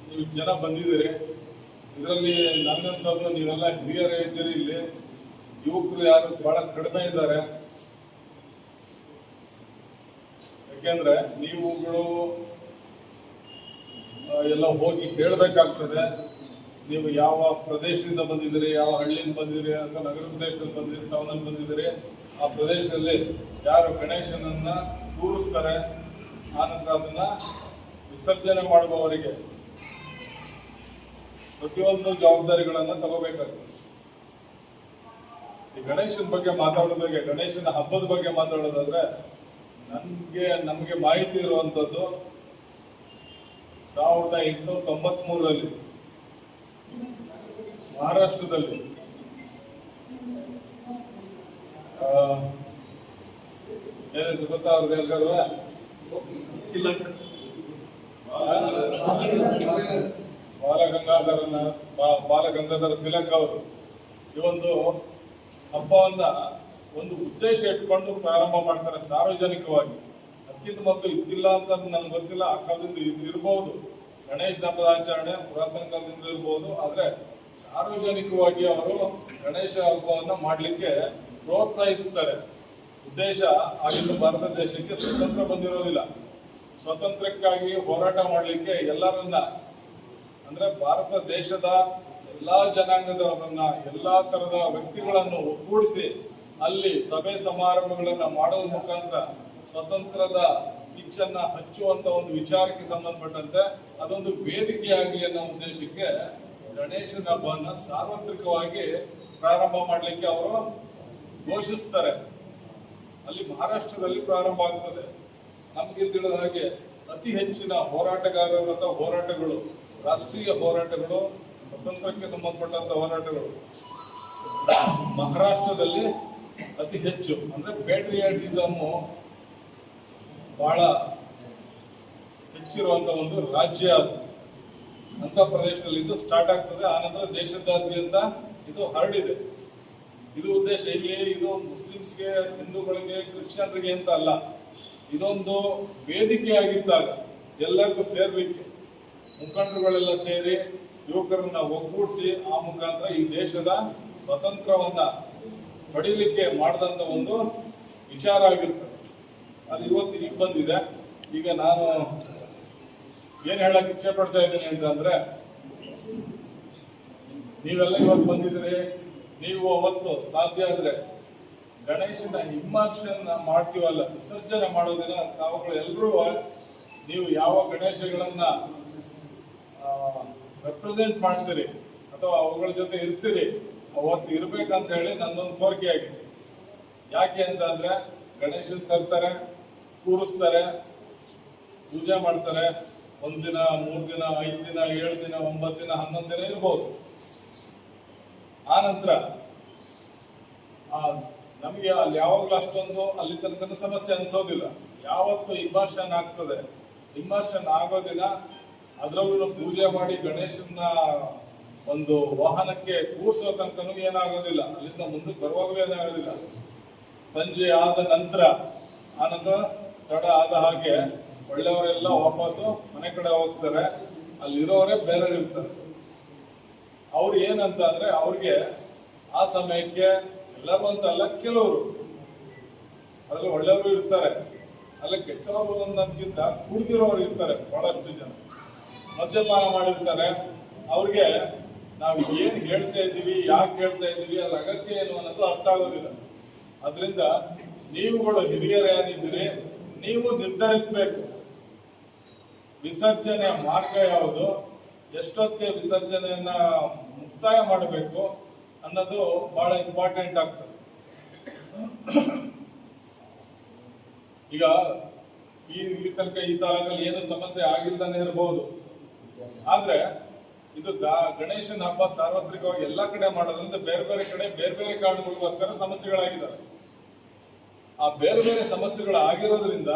ನೀವು ಜನ ಬಂದಿದ್ದೀರಿ, ಇದರಲ್ಲಿ ನನ್ಗನ್ಸೋದು ನೀವೆಲ್ಲ ಹಿರಿಯರೇ ಇದ್ದೀರಿ. ಇಲ್ಲಿ ಯುವಕರು ಯಾರು ಬಹಳ ಕಡಿಮೆ ಇದ್ದಾರೆ. ಯಾಕೆಂದ್ರೆ ನೀವುಗಳು ಎಲ್ಲ ಹೋಗಿ ಹೇಳಬೇಕಾಗ್ತದೆ. ನೀವು ಯಾವ ಪ್ರದೇಶದಿಂದ ಬಂದಿದ್ದೀರಿ, ಯಾವ ಹಳ್ಳಿಯಿಂದ ಬಂದಿದ್ದೀರಿ, ಅಥವಾ ನಗರ ಪ್ರದೇಶದಲ್ಲಿ ಬಂದಿದ್ದೀರಿ, ಟೌನಲ್ಲಿ ಬಂದಿದ್ದೀರಿ, ಆ ಪ್ರದೇಶದಲ್ಲಿ ಯಾರು ಗಣೇಶನನ್ನ ಕೂರಿಸ್ತಾರೆ, ಆನಂತರ ಅದನ್ನ ವಿಸರ್ಜನೆ ಮಾಡುವವರಿಗೆ ಪ್ರತಿಯೊಂದು ಜವಾಬ್ದಾರಿಗಳನ್ನ ತಗೋಬೇಕಾಗ್ತದೆ. ಈ ಗಣೇಶನ ಬಗ್ಗೆ ಮಾತಾಡೋದಾಗೆ, ಗಣೇಶನ ಹಬ್ಬದ ಬಗ್ಗೆ ಮಾತಾಡೋದಾದ್ರೆ ನಮಗೆ ಮಾಹಿತಿ ಇರುವಂತದ್ದು 1893ರಲ್ಲಿ ಮಹಾರಾಷ್ಟ್ರದಲ್ಲಿ ಏನಿದೆ ಗೊತ್ತಾ ಅವ್ರಿಗೆ ಎಲ್ಲರೂ? ಬಾಲಗಂಗಾಧರ ತಿಲಕ್ ಅವರು ಈ ಒಂದು ಹಬ್ಬವನ್ನ ಒಂದು ಉದ್ದೇಶ ಇಟ್ಕೊಂಡು ಪ್ರಾರಂಭ ಮಾಡ್ತಾರೆ, ಸಾರ್ವಜನಿಕವಾಗಿ. ಅದಕ್ಕಿಂತ ಮೊದಲು ಇದ್ದಿಲ್ಲ ಅಂತ ನನ್ಗೆ ಗೊತ್ತಿಲ್ಲ. ಆ ಕಾಲದಿಂದ ಇರ್ಬೋದು, ಗಣೇಶ ಹಬ್ಬದ ಆಚರಣೆ ಪುರಾತನ ಕಾಲದಿಂದ ಇರ್ಬೋದು. ಆದ್ರೆ ಸಾರ್ವಜನಿಕವಾಗಿ ಅವರು ಗಣೇಶ ಹಬ್ಬವನ್ನ ಮಾಡ್ಲಿಕ್ಕೆ ಪ್ರೋತ್ಸಾಹಿಸ್ತಾರೆ. ಉದ್ದೇಶ, ಆಗಿನ ಭಾರತ ದೇಶಕ್ಕೆ ಸ್ವತಂತ್ರ ಬಂದಿರೋದಿಲ್ಲ. ಸ್ವತಂತ್ರಕ್ಕಾಗಿ ಹೋರಾಟ ಮಾಡಲಿಕ್ಕೆ ಎಲ್ಲರನ್ನ, ಅಂದ್ರೆ ಭಾರತ ದೇಶದ ಎಲ್ಲಾ ಜನಾಂಗದವರನ್ನ, ಎಲ್ಲಾ ತರದ ವ್ಯಕ್ತಿಗಳನ್ನು ಒಗ್ಗೂಡಿಸಿ ಅಲ್ಲಿ ಸಭೆ ಸಮಾರಂಭಗಳನ್ನ ಮಾಡೋದ್ರ ಮುಖಾಂತರ ಸ್ವತಂತ್ರದ ಕಿಚ್ಚನ್ನ ಹಚ್ಚುವಂತ ಒಂದು ವಿಚಾರಕ್ಕೆ ಸಂಬಂಧಪಟ್ಟಂತೆ ಅದೊಂದು ವೇದಿಕೆ ಆಗಲಿ ಅನ್ನೋ ಉದ್ದೇಶಕ್ಕೆ ಗಣೇಶನ ಹಬ್ಬವನ್ನ ಸಾರ್ವತ್ರಿಕವಾಗಿ ಪ್ರಾರಂಭ ಮಾಡಲಿಕ್ಕೆ ಅವರು ಘೋಷಿಸ್ತಾರೆ. ಅಲ್ಲಿ ಮಹಾರಾಷ್ಟ್ರದಲ್ಲಿ ಪ್ರಾರಂಭ ಆಗ್ತದೆ. ನಮ್ಗೆ ತಿಳಿದ ಹಾಗೆ ಅತಿ ಹೆಚ್ಚಿನ ಹೋರಾಟಗಾರರು ಅಥವಾ ಹೋರಾಟಗಳು, ರಾಷ್ಟ್ರೀಯ ಹೋರಾಟಗಳು, ಸ್ವತಂತ್ರಕ್ಕೆ ಸಂಬಂಧಪಟ್ಟಂತ ಹೋರಾಟಗಳು ಮಹಾರಾಷ್ಟ್ರದಲ್ಲಿ ಅತಿ ಹೆಚ್ಚು. ಅಂದ್ರೆ ಪ್ಯಾಟ್ರಿಯಾಟಿಸಮ್ ಬಹಳ ಹೆಚ್ಚಿರುವಂತ ಒಂದು ರಾಜ್ಯ ಅದು. ಅಂತ ಪ್ರದೇಶದಲ್ಲಿ ಇದು ಸ್ಟಾರ್ಟ್ ಆಗ್ತದೆ. ಆನಂತರ ದೇಶದಾದ್ಯಂತ ಇದು ಹರಡಿದೆ. ಇದು ಉದ್ದೇಶ. ಇಲ್ಲಿ ಇದು ಮುಸ್ಲಿಮ್ಸ್ಗೆ, ಹಿಂದೂಗಳಿಗೆ, ಕ್ರಿಶ್ಚಿಯನ್ರಿಗೆ ಅಂತ ಅಲ್ಲ. ಇದೊಂದು ವೇದಿಕೆ ಆಗಿದ್ದಾಗ ಎಲ್ಲರಿಗೂ ಸೇರ್ಲಿಕ್ಕೆ ಮುಖಂಡರುಗಳೆಲ್ಲ ಸೇರಿ ಯುವಕರನ್ನ ಒಗ್ಗೂಡಿಸಿ ಆ ಮುಖಾಂತರ ಈ ದೇಶದ ಸ್ವತಂತ್ರವನ್ನ ಪಡೀಲಿಕ್ಕೆ ಮಾಡಿದಂತ ಒಂದು ವಿಚಾರ ಆಗಿರ್ತದೆ. ಅದು ಇವತ್ತು ಈಗ ಬಂದಿದೆ. ಈಗ ನಾನು ಏನ್ ಹೇಳಕ್ ಇಚ್ಛೆ ಪಡ್ತಾ ಇದ್ದೀನಿ ಅಂತಂದ್ರೆ, ನೀವೆಲ್ಲ ಇವತ್ತು ಬಂದಿದ್ದೀರಿ. ನೀವು ಅವತ್ತು ಸಾಧ್ಯ ಆದ್ರೆ ಗಣೇಶನ ಇಮ್ಮರ್ಷನ್ ಮಾಡ್ತೀವಲ್ಲ, ವಿಸರ್ಜನೆ ಮಾಡೋದಿನ ತಾವುಗಳು ಎಲ್ಲರೂ ನೀವು ಯಾವ ಗಣೇಶಗಳನ್ನ ರೆಪ್ರೆಸೆಂಟ್ ಮಾಡ್ತೀರಿ ಅಥವಾ ಅವುಗಳ ಜೊತೆ ಇರ್ತೀರಿ, ಅವತ್ತು ಇರ್ಬೇಕಂತ ಹೇಳಿ ನನ್ನೊಂದು ಕೋರಿಕೆ ಆಗಿದೆ. ಯಾಕೆ ಅಂತ ಅಂದ್ರೆ, ಗಣೇಶನ್ ತರ್ತಾರೆ, ಕೂರಿಸ್ತಾರೆ, ಪೂಜೆ ಮಾಡ್ತಾರೆ. 1 ದಿನ, 3 ದಿನ, 5 ದಿನ, 7 ದಿನ, 9 ದಿನ, 11 ದಿನ ಇರ್ಬೋದು. ಆ ನಂತರ ನಮ್ಗೆ ಅಲ್ಲಿ ಯಾವಾಗ್ಲೂ ಅಷ್ಟೊಂದು ಅಲ್ಲಿ ತನಕ ಸಮಸ್ಯೆ ಅನ್ಸೋದಿಲ್ಲ. ಯಾವತ್ತು ಇಮೋಷನ್ ಆಗ್ತದೆ, ಇಮರ್ಷನ್ ಆಗೋ ದಿನ ಅದ್ರಲ್ಲೂ ಪೂಜೆ ಮಾಡಿ ಗಣೇಶನ ಒಂದು ವಾಹನಕ್ಕೆ ಕೂರ್ಸೋ ತನಕನೂ ಏನಾಗೋದಿಲ್ಲ, ಅಲ್ಲಿಂದ ಮುಂದಕ್ಕೆ ಬರುವಾಗಲೂ ಏನಾಗೋದಿಲ್ಲ. ಸಂಜೆ ಆದ ನಂತರ ಆನಂತರ ತಡ ಆದ ಹಾಗೆ ಒಳ್ಳೆಯವರೆಲ್ಲ ವಾಪಸ್ಸು ಮನೆ ಕಡೆ ಹೋಗ್ತಾರೆ, ಅಲ್ಲಿರೋರೇ ಬೇರೆ ಇರ್ತಾರೆ. ಅವ್ರು ಏನಂತ ಅಂದ್ರೆ ಅವ್ರಿಗೆ ಆ ಸಮಯಕ್ಕೆ ಎಲ್ಲರೂ ಅಂತ ಅಲ್ಲ, ಕೆಲವರು ಅದ್ರಲ್ಲಿ ಒಳ್ಳೆಯವರು ಇರ್ತಾರೆ, ಅಲ್ಲ ಕೆಟ್ಟವರು ಅನ್ನೋದಕ್ಕಿಂತ ಕುಡ್ದಿರೋರು ಇರ್ತಾರೆ. ಬಹಳಷ್ಟು ಜನ ಮದ್ಯಪಾನ ಮಾಡಿರ್ತಾರೆ. ಅವ್ರಿಗೆ ನಾವು ಏನ್ ಹೇಳ್ತಾ ಇದ್ದೀವಿ, ಯಾಕೆ ಹೇಳ್ತಾ ಇದ್ದೀವಿ, ಅದ್ರ ಅಗತ್ಯ ಏನು ಅನ್ನೋದು ಅರ್ಥ ಆಗೋದಿಲ್ಲ. ಅದರಿಂದ ನೀವುಗಳು ಹಿರಿಯರು ಯಾರಿದ್ದೀರಿ, ನೀವು ನಿರ್ಧರಿಸಬೇಕು ವಿಸರ್ಜನೆ ಮಾರ್ಗ ಯಾವುದು, ಎಷ್ಟೊತ್ತಿಗೆ ವಿಸರ್ಜನೆಯನ್ನ ಮುಕ್ತಾಯ ಮಾಡಬೇಕು ಅನ್ನೋದು ಬಹಳ ಇಂಪಾರ್ಟೆಂಟ್ ಆಗ್ತದೆ. ಈಗ ಇಲ್ಲಿ ತನಕ ಈ ತಾಲೂಕಲ್ಲಿ ಏನು ಸಮಸ್ಯೆ ಆಗಿಲ್ದಾನೆ ಇರಬಹುದು, ಆದ್ರೆ ಇದು ಗಣೇಶನ ಹಬ್ಬ ಸಾರ್ವತ್ರಿಕವಾಗಿ ಎಲ್ಲಾ ಕಡೆ ಮಾಡೋದ್ರಿಂದ ಬೇರೆ ಬೇರೆ ಕಡೆ ಬೇರೆ ಬೇರೆ ಕಾರಣಗಳಿಗೋಸ್ಕರ ಸಮಸ್ಯೆಗಳಾಗಿದ್ದಾವೆ. ಆ ಬೇರೆ ಬೇರೆ ಸಮಸ್ಯೆಗಳು ಆಗಿರೋದ್ರಿಂದ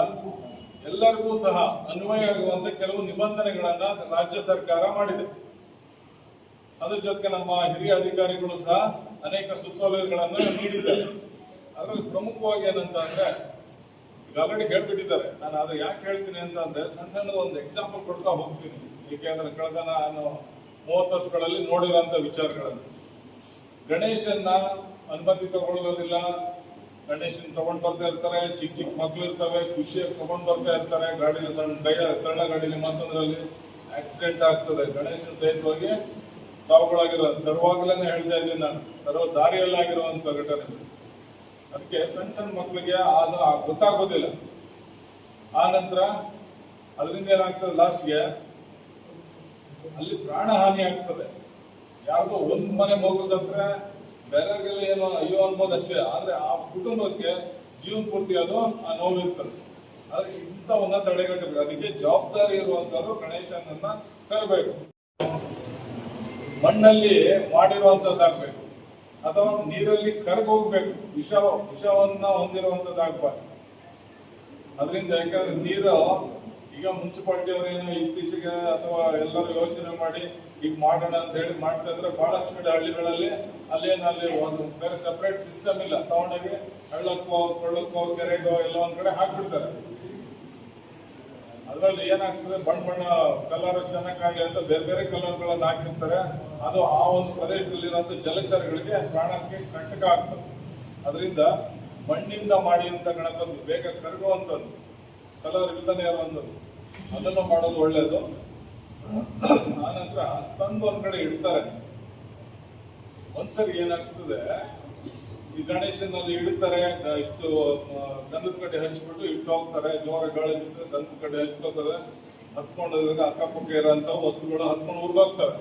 ಎಲ್ಲರಿಗೂ ಸಹ ಅನ್ವಯ ಆಗುವಂತ ಕೆಲವು ನಿಬಂಧನೆಗಳನ್ನ ರಾಜ್ಯ ಸರ್ಕಾರ ಮಾಡಿದೆ. ಅದ್ರ ಜೊತೆಗೆ ನಮ್ಮ ಹಿರಿಯ ಅಧಿಕಾರಿಗಳು ಸಹ ಅನೇಕ ಸುತ್ತೋಲೆಗಳನ್ನು ನೀಡಿದ್ದಾರೆ. ಅದರಲ್ಲಿ ಪ್ರಮುಖವಾಗಿ ಏನಂತ ಅಂದ್ರೆ, ಈಗ ಆಲ್ರೆಡಿ ಹೇಳ್ಬಿಟ್ಟಿದ್ದಾರೆ, ನಾನು ಅದ್ರ ಯಾಕೆ ಹೇಳ್ತೀನಿ ಅಂತ ಅಂದ್ರೆ ಸಣ್ಣ ಸಣ್ಣದ ಒಂದು ಎಕ್ಸಾಂಪಲ್ ಕೊಡ್ತಾ ಹೋಗ್ತೀನಿ. ಏಕೆಂದ್ರೆ ಕಳೆದ ನಾನು 30 ವರ್ಷಗಳಲ್ಲಿ ನೋಡಿರುವಂತ ವಿಚಾರಗಳಲ್ಲಿ ಗಣೇಶನ್ನ ಅನುಮತಿ ತಗೊಳ್ಳೋದಿಲ್ಲ, ಗಣೇಶನ್ ತಗೊಂಡ್ ಬರ್ತಾ ಇರ್ತಾರೆ, ಚಿಕ್ಕ ಚಿಕ್ಕ ಮಕ್ಳು ಇರ್ತವೆ, ಖುಷಿಯಾಗಿ ತಗೊಂಡ್ ಬರ್ತಾ ಇರ್ತಾರೆ, ಗಾಡಿಲಿ ಸಣ್ಣ ತಳ್ಳ ಗಾಡಿಲಿ ಮತ್ತೊಂದ್ರಲ್ಲಿ ಆಕ್ಸಿಡೆಂಟ್ ಆಗ್ತದೆ. ಗಣೇಶನ್ ಸಹಿತವಾಗಿ ಸಾವುಗಳಾಗಿರೋದು ತರುವಾಗಲೇನೆ ಹೇಳ್ತಾ ಇದ್ದೀನಿ ನಾನು, ತರೋ ದಾರಿಯಲ್ಲಿ ಆಗಿರುವಂತ ಘಟನೆ. ಅದಕ್ಕೆ ಸಣ್ಣ ಸಣ್ಣ ಮಕ್ಕಳಿಗೆ ಅದು ಗೊತ್ತಾಗೋದಿಲ್ಲ. ಆ ನಂತರ ಅದರಿಂದ ಏನಾಗ್ತದೆ, ಲಾಸ್ಟ್ಗೆ ಅಲ್ಲಿ ಪ್ರಾಣ ಹಾನಿ ಆಗ್ತದೆ. ಯಾವ್ದೋ ಒಂದ್ ಮನೆ ಮಗು ಸತ್ರೆ ಬೇರೆಗೆಲ್ಲ ಏನೋ ಅಯ್ಯೋ ಅನ್ಬೋದು ಅಷ್ಟೇ, ಆದ್ರೆ ಆ ಕುಟುಂಬಕ್ಕೆ ಜೀವನ ಪೂರ್ತಿ ಅದು ಆ ನೋವು ಇರ್ತದೆ. ಆದ್ರೆ ಇಂಥವನ್ನ ತಡೆಗಟ್ಟಬೇಕು. ಅದಕ್ಕೆ ಜವಾಬ್ದಾರಿ ಇರುವಂತವ್ರು ಗಣೇಶನನ್ನ ಕರಬೇಕು. ಮಣ್ಣಲ್ಲಿ ಮಾಡಿರುವಂತದ್ದಾಗ್ಬೇಕು ಅಥವಾ ನೀರಲ್ಲಿ ಕರಗೋಗ್ಬೇಕು. ವಿಷವನ್ನ ಹೊಂದಿರುವಂತದ್ದಾಗ್ಬಾರ್ದು. ಅದರಿಂದ ಯಾಕಂದ್ರೆ ನೀರು ಈಗ ಮುನ್ಸಿಪಾಲಿಟಿ ಅವರೇನೋ ಇತ್ತೀಚೆಗೆ ಅಥವಾ ಎಲ್ಲರೂ ಯೋಚನೆ ಮಾಡಿ ಈಗ ಮಾಡೋಣ ಅಂತ ಹೇಳಿ ಮಾಡ್ತಾ ಇದ್ರೆ ಬಹಳಷ್ಟು ಕಡೆ ಹಳ್ಳಿಗಳಲ್ಲಿ ಅಲ್ಲಿ ಬೇರೆ ಸಪರೇಟ್ ಸಿಸ್ಟಮ್ ಇಲ್ಲ. ತಗೊಂಡೋಗಿ ಹಳ್ಳಕ್ಕೋ ಕೊಳ್ಳಕ್ಕೋ ಕೆರೆಗೋ ಎಲ್ಲ ಒಂದ್ ಕಡೆ ಹಾಕ್ಬಿಡ್ತಾರೆ. ಅದರಲ್ಲಿ ಏನಾಗ್ತದೆ, ಬಣ್ಣ ಕಲರ್ ಚೆನ್ನಾಗಿ ಕಾಣಲಿ ಅಂತ ಬೇರೆ ಬೇರೆ ಕಲರ್ಗಳನ್ನ ಹಾಕಿರ್ತಾರೆ. ಅದು ಆ ಒಂದು ಪ್ರದೇಶದಲ್ಲಿರುವಂತ ಜಲಚರಗಳಿಗೆ ಪ್ರಾಣಕ್ಕೆ ಕಂಟಕ ಆಗ್ತದೆ. ಅದರಿಂದ ಮಣ್ಣಿಂದ ಮಾಡಿ ಅಂತ ಗಣಪತಿ ಬೇಗ ಕರಗುವಂಥದ್ದು, ಕಲರ್ ಇಲ್ದಾನೆ ಇರುವಂಥದ್ದು, ಅದನ್ನು ಮಾಡೋದು ಒಳ್ಳೇದು. ಆನಂತರ ತಂದು ಒಂದ್ ಕಡೆ ಇಡ್ತಾರೆ. ಒಂದ್ಸರಿ ಏನಾಗ್ತದೆ, ಈ ಗಣೇಶನಲ್ಲಿ ಇಡ್ತಾರೆ, ಇಷ್ಟು ಗಂಧದ ಕಡೆ ಹಚ್ಬಿಟ್ಟು ಇಟ್ಟು ಹೋಗ್ತಾರೆ. ಜೋರ ಗಾಳಿ ಬಿಸಿದ್ರೆ ಗಂಧದ ಕಡೆ ಹಚ್ಕೋತದೆ. ಹತ್ಕೊಂಡೋದಾಗ ಅಕ್ಕಪಕ್ಕ ಇರೋಂಥ ವಸ್ತುಗಳು ಹತ್ಕೊಂಡು ಉರ್ದೋಗ್ತವೆ,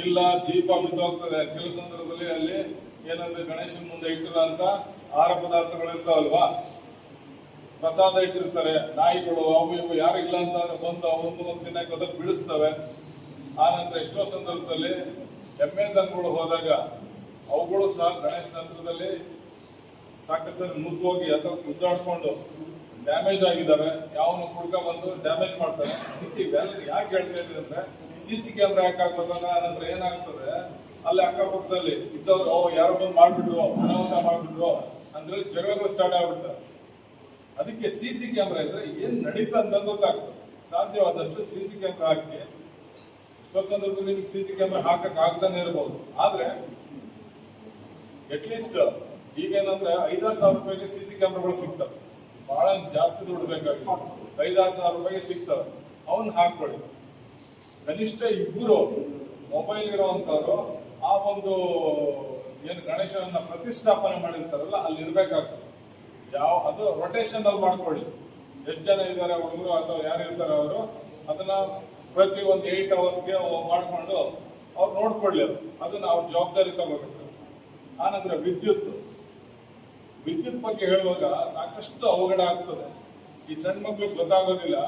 ಇಲ್ಲ ದೀಪ ಬಿದ್ದೋಗ್ತದೆ. ಕೆಲವು ಸಂದರ್ಭದಲ್ಲಿ ಅಲ್ಲಿ ಏನಂದ್ರೆ ಗಣೇಶನ ಮುಂದೆ ಇಟ್ಟಿರೋಂಥ ಆಹಾರ ಪದಾರ್ಥಗಳು ಇರ್ತಾವಲ್ವಾ, ಪ್ರಸಾದ ಇಟ್ಟಿರ್ತಾರೆ. ನಾಯಿಗಳು ಅವು ಇವು ಯಾರು ಇಲ್ಲ ಅಂತ ಬಂದು ಒಂದು ತಿನ್ನಕ್ಕೆ ಅದಕ್ಕೆ ಬಿಡಿಸ್ತವೆ. ಆ ನಂತರ ಎಷ್ಟೋ ಸಂದರ್ಭದಲ್ಲಿ ಎಮ್ಮೆ ದನಗಳು ಹೋದಾಗ ಅವುಗಳು ಸಹ ಗಣೇಶನ ಹತ್ರದಲ್ಲಿ ಸಾಕಷ್ಟು ಸರಿ ಮುರಿದೋಗಿ ಅಥವಾ ಮುದ್ದಾಡ್ಕೊಂಡು ಡ್ಯಾಮೇಜ್ ಆಗಿದ್ದಾವೆ. ಯಾವನು ಕುಡ್ಕ ಬಂದು ಡ್ಯಾಮೇಜ್ ಮಾಡ್ತಾರೆ. ಅದಕ್ಕೆ ಇವೆಲ್ಲ ಯಾಕೆ ಹೇಳ್ತಾ ಇದ್ದೀವಿ ಅಂದ್ರೆ, CC ಕ್ಯಾಮ್ರಾ ಯಾಕೆ ಹಾಕ್ಬೇಕಂದ್ರೆ ಆನಂತರ ಏನಾಗ್ತದೆ, ಅಲ್ಲಿ ಅಕ್ಕಪಕ್ಕದಲ್ಲಿ ಇದ್ದವ್ರು ಯಾರೋ ಬಂದು ಮಾಡ್ಬಿಟ್ರು, ಅನಾಹುತ ಮಾಡ್ಬಿಟ್ರು ಅಂದ್ರೆ ಜಗಳಗಳು ಸ್ಟಾರ್ಟ್ ಆಗ್ಬಿಡ್ತಾರೆ. ಅದಕ್ಕೆ CC ಕ್ಯಾಮ್ರಾ ಇದ್ರೆ ಏನ್ ನಡೀತಾ ಅಂತ ಗೊತ್ತಾಗ್ತದೆ. ಸಾಧ್ಯವಾದಷ್ಟು CC ಕ್ಯಾಮ್ರಾ ಹಾಕಿ. ಎಷ್ಟೋ ಸಂದರ್ಭದಲ್ಲಿ ನಿಮ್ಗೆ CC ಕ್ಯಾಮ್ರಾ ಹಾಕಕ್ ಆಗ್ತಾನೆ ಇರಬಹುದು, ಆದ್ರೆ ಅಟ್ಲೀಸ್ಟ್ ಈಗೇನಂದ್ರೆ 5-6 ಸಾವಿರ ರೂಪಾಯಿಗೆ CC ಕ್ಯಾಮ್ರಾಗಳು ಸಿಗ್ತವೆ. ಬಹಳ ಜಾಸ್ತಿ ದುಡ್ಡು ಬೇಕಾಗಿಲ್ಲ, 5-6 ಸಾವಿರ ರೂಪಾಯಿಗೆ ಸಿಗ್ತವೆ. ಅವನ್ನ ಹಾಕೊಳ್ಳಿ. ಕನಿಷ್ಠ 2 ಮೊಬೈಲ್ ಇರೋವಂಥವ್ರು ಆ ಒಂದು ಏನು ಗಣೇಶನನ್ನ ಪ್ರತಿಷ್ಠಾಪನೆ ಮಾಡಿರ್ತಾರಲ್ಲ ಅಲ್ಲಿ ಇರ್ಬೇಕಾಗ್ತದೆ. ಅದು ರೊಟೇಷನ್ ಅಲ್ಲಿ ಮಾಡ್ಕೊಳ್ಳಿ. ಎಷ್ಟು ಜನ ಇದ್ದಾರೆ ಹುಡುಗರು ಅಥವಾ ಯಾರು ಇರ್ತಾರೆ ಅವರು ಅದನ್ನ ಪ್ರತಿ ಒಂದು 8 ಅವರ್ಸ್ಗೆ ಮಾಡ್ಕೊಂಡು ಅವ್ರು ನೋಡ್ಕೊಳ್ಳಿ. ಅದನ್ನ ಅವ್ರ ಜವಾಬ್ದಾರಿ ತಗೋಬೇಕು. ಆನಂತರ ವಿದ್ಯುತ್ ಬಗ್ಗೆ ಹೇಳುವಾಗ ಸಾಕಷ್ಟು ಅವಘಡ ಆಗ್ತದೆ. ಈ ಸಣ್ಣ ಮಕ್ಳಿಗೆ ಗೊತ್ತಾಗೋದಿಲ್ಲ.